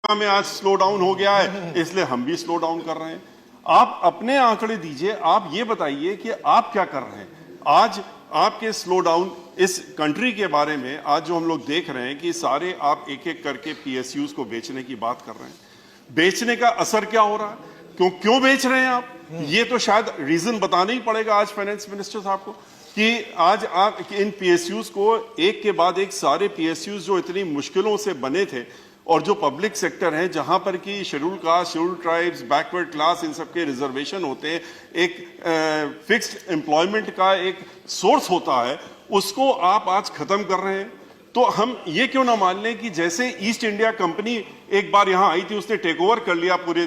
में आज slow down हो गया है, इसलिए हम भी स्लो डाउन कर रहे हैं। आप अपने आंकड़े दीजिए, आप ये बताइए कि आप क्या कर रहे हैं। आज आपके स्लो डाउन इस कंट्री के बारे में आज जो हम लोग देख रहे हैं कि सारे आप एक एक करके पीएसयूज को बेचने की बात कर रहे हैं। बेचने का असर क्या हो रहा है, क्यों बेच रहे हैं आप, ये तो शायद रीजन बताना ही पड़ेगा आज फाइनेंस मिनिस्टर साहब को कि आज आप इन पीएसयूज को एक के बाद एक सारे पीएसयूज जो इतनी मुश्किलों से बने थे और जो पब्लिक सेक्टर है जहां पर कि schedule caste, schedule tribes, backward class, इन सबके रिजर्वेशन होते हैं, एक फिक्स्ड एम्प्लॉयमेंट का एक सोर्स होता है, उसको आप आज खत्म कर रहे हैं। तो हम ये क्यों ना मान लें कि जैसे ईस्ट इंडिया कंपनी एक बार यहां आई थी, उसने टेक ओवर कर लिया पूरे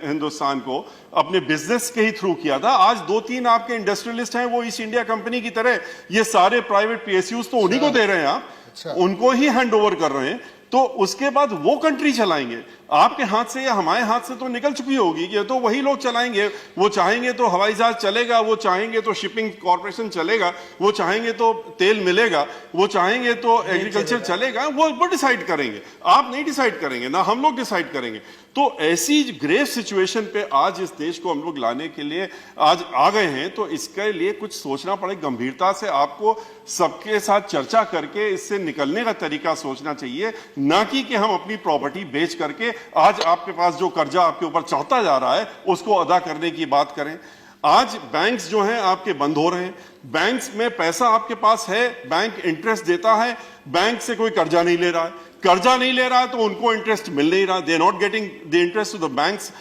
हिंदुस्तान को, अपने बिजनेस के ही थ्रू किया था। आज 2-3 आपके इंडस्ट्रियलिस्ट हैं, वो ईस्ट इंडिया कंपनी की तरह ये सारे प्राइवेट पीएसयूज तो उन्हीं को दे रहे हैं, आप उनको ही हैंड ओवर कर रहे हैं। तो उसके बाद वो कंट्री चलाएंगे, आपके हाथ से या हमारे हाथ से तो निकल चुकी होगी कि तो वही लोग चलाएंगे। वो चाहेंगे तो हवाई जहाज चलेगा, वो चाहेंगे तो शिपिंग कॉर्पोरेशन चलेगा, वो चाहेंगे तो तेल मिलेगा, वो चाहेंगे तो एग्रीकल्चर चलेगा, वो डिसाइड करेंगे। आप नहीं डिसाइड करेंगे, ना हम लोग डिसाइड करेंगे। तो ऐसी ग्रेव सिचुएशन पे आज इस देश को हम लोग लाने के लिए आज आ गए हैं। तो इसके लिए कुछ सोचना पड़े, गंभीरता से आपको सबके साथ चर्चा करके इससे निकलने का तरीका सोचना चाहिए, ना कि हम अपनी प्रॉपर्टी बेच करके आज आपके पास जो कर्जा आपके ऊपर चढ़ता जा रहा है उसको अदा करने की बात करें। आज बैंक्स जो हैं आपके बंद हो रहे हैं, बैंक्स में पैसा आपके पास है, बैंक इंटरेस्ट देता है, बैंक से कोई कर्जा नहीं ले रहा है, कर्जा नहीं ले रहा है तो उनको इंटरेस्ट मिल नहीं रहा, they not getting the interest to the banks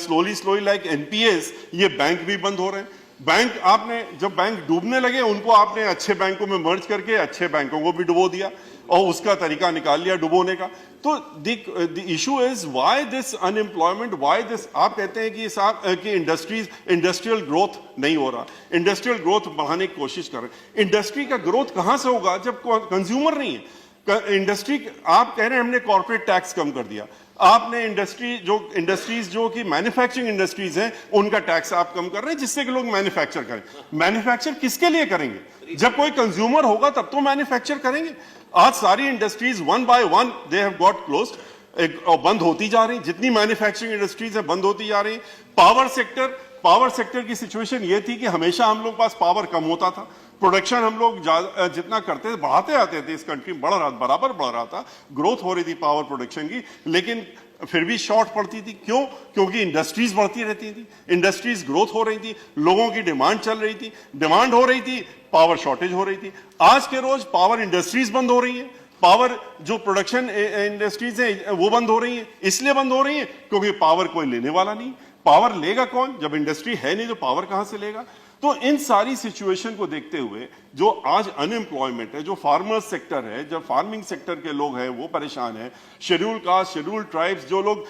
slowly like NPS. ये बैंक भी बंद हो रहे हैं। बैंक आपने जब बैंक डूबने लगे उनको आपने अच्छे बैंकों में मर्ज करके अच्छे बैंकों को भी डुबो दिया और उसका तरीका निकाल लिया डुबोने का। तो the issue is why this unemployment, why this. आप कहते हैं कि इंडस्ट्रियल ग्रोथ नहीं हो रहा, इंडस्ट्रियल ग्रोथ बढ़ाने की कोशिश कर रहे हैं। इंडस्ट्री का ग्रोथ कहां से होगा जब कंज्यूमर नहीं है। इंडस्ट्री, आप कह रहे हैं हमने कॉर्पोरेट टैक्स कम कर दिया, आपने इंडस्ट्रीज जो कि मैन्युफैक्चरिंग इंडस्ट्रीज हैं उनका टैक्स आप कम कर रहे हैं जिससे कि लोग मैन्युफैक्चर करें। मैन्युफैक्चर किसके लिए करेंगे, जब कोई कंज्यूमर होगा तब तो मैन्युफैक्चर करेंगे। आज सारी industries one by one they have got closed, बंद होती जा रही, जितनी मैन्युफैक्चरिंग इंडस्ट्रीज है बंद होती जा रही। पावर सेक्टर की सिचुएशन ये थी कि हमेशा हम लोग पास पावर कम होता था, प्रोडक्शन हम लोग जितना करते थे बढ़ाते आते थे, इस कंट्री बराबर बढ़ रहा था, ग्रोथ हो रही थी पावर प्रोडक्शन की, लेकिन फिर भी शॉर्ट पड़ती थी। क्यों? क्योंकि इंडस्ट्रीज बढ़ती रहती थी, इंडस्ट्रीज ग्रोथ हो रही थी, लोगों की डिमांड चल रही थी, डिमांड हो रही थी, पावर शॉर्टेज हो रही थी। आज के रोज पावर इंडस्ट्रीज बंद हो रही है, पावर जो प्रोडक्शन इंडस्ट्रीज है वो बंद हो रही है। इसलिए बंद हो रही है क्योंकि पावर कोई लेने वाला नहीं। पावर लेगा कौन जब इंडस्ट्री है नहीं, तो पावर कहां से लेगा। तो इन सारी सिचुएशन को देखते हुए जो आज अनएम्प्लॉयमेंट है, जो फार्मर्स सेक्टर है, जब फार्मिंग सेक्टर के लोग हैं वो परेशान है, शेड्यूल कास्ट, शेड्यूल ट्राइब्स, जो लोग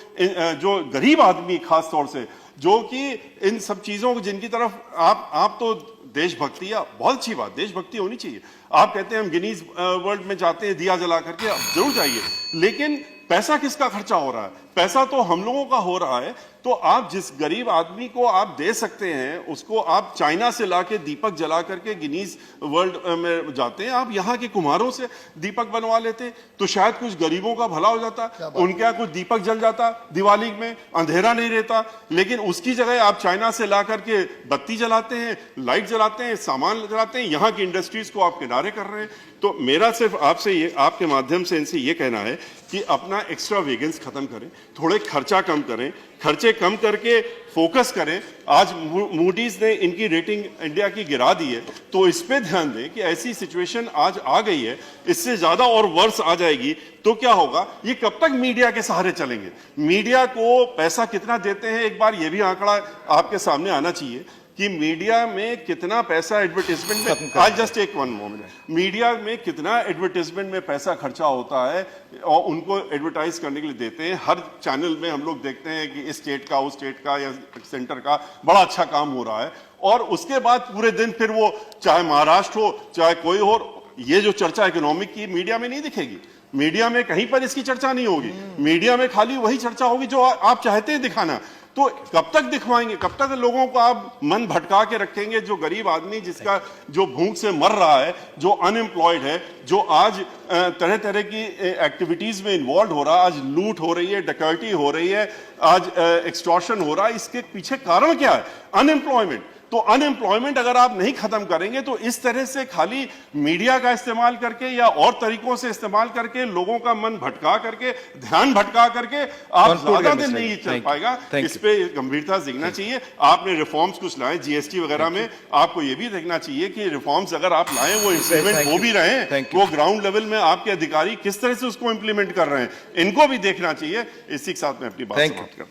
जो गरीब आदमी खास तौर से जो कि इन सब चीजों को जिनकी तरफ आप तो देशभक्ति, या बहुत अच्छी बात, देशभक्ति होनी चाहिए। आप कहते हैं हम गिनीज वर्ल्ड में जाते हैं दिया जला करके, आप जरूर जाइए, लेकिन पैसा किसका खर्चा हो रहा है? पैसा तो हम लोगों का हो रहा है। तो आप जिस गरीब आदमी को आप दे सकते हैं उसको आप चाइना से लाके दीपक जला करके गिनीज वर्ल्ड में जाते हैं, आप यहाँ के कुम्हारों से दीपक बनवा लेते तो शायद कुछ गरीबों का भला हो जाता, उनके यहाँ कुछ दीपक जल जाता, दिवाली में अंधेरा नहीं रहता। लेकिन उसकी जगह आप चाइना से ला करके बत्ती जलाते हैं, लाइट जलाते हैं, सामान जलाते हैं, यहाँ की इंडस्ट्रीज को आप किनारे कर रहे हैं। तो मेरा सिर्फ आपसे ये, आपके माध्यम से इनसे ये कहना है कि अपना एक्स्ट्रा वेगन्स खत्म करें, थोड़े खर्चा कम करें, खर्चे कम करके फोकस करें। आज मूडीज ने इनकी रेटिंग इंडिया की गिरा दी है, तो इस पे ध्यान दें कि ऐसी सिचुएशन आज आ गई है, इससे ज्यादा और वर्ष आ जाएगी तो क्या होगा। ये कब तक मीडिया के सहारे चलेंगे? मीडिया को पैसा कितना देते हैं, एक बार ये भी आंकड़ा आपके सामने आना चाहिए कि मीडिया में कितना पैसा एडवर्टाइजमेंट में, आज जस्ट एक वन मोमेंट, मीडिया में कितना एडवर्टाइजमेंट में पैसा खर्चा होता है और उनको एडवर्टाइज करने के लिए देते हैं। हर चैनल में हम लोग देखते हैं कि इस स्टेट का, उस स्टेट का या सेंटर का बड़ा अच्छा काम हो रहा है, और उसके बाद पूरे दिन फिर वो चाहे महाराष्ट्र हो चाहे कोई हो, ये जो चर्चा इकोनॉमिक की मीडिया में नहीं दिखेगी। मीडिया में कहीं पर इसकी चर्चा नहीं होगी, मीडिया में खाली वही चर्चा होगी जो आप चाहते हैं दिखाना। तो कब तक दिखवाएंगे, कब तक लोगों को आप मन भटका के रखेंगे? जो गरीब आदमी जिसका जो भूख से मर रहा है, जो अनएम्प्लॉयड है, जो आज तरह तरह की एक्टिविटीज में इन्वॉल्व हो रहा है, आज लूट हो रही है, डकैती हो रही है, आज एक्सटॉर्शन हो रहा है, इसके पीछे कारण क्या है? अनएम्प्लॉयमेंट। तो अनएम्प्लॉयमेंट अगर आप नहीं खत्म करेंगे तो इस तरह से खाली मीडिया का इस्तेमाल करके या और तरीकों से इस्तेमाल करके लोगों का मन भटका करके, ध्यान भटका करके आप ज्यादा दिन नहीं चल पाएगा। इस पे गंभीरता से देखना चाहिए। आपने रिफॉर्म्स कुछ लाए जीएसटी वगैरह में, आपको ये भी देखना चाहिए कि रिफॉर्म्स अगर आप लाएं वो इंप्लीमेंट हो भी रहे हैं, वो ग्राउंड लेवल में आपके अधिकारी किस तरह से उसको इंप्लीमेंट कर रहे हैं, इनको भी देखना चाहिए। इसी के साथ में अपनी बात समाप्त करता हूं।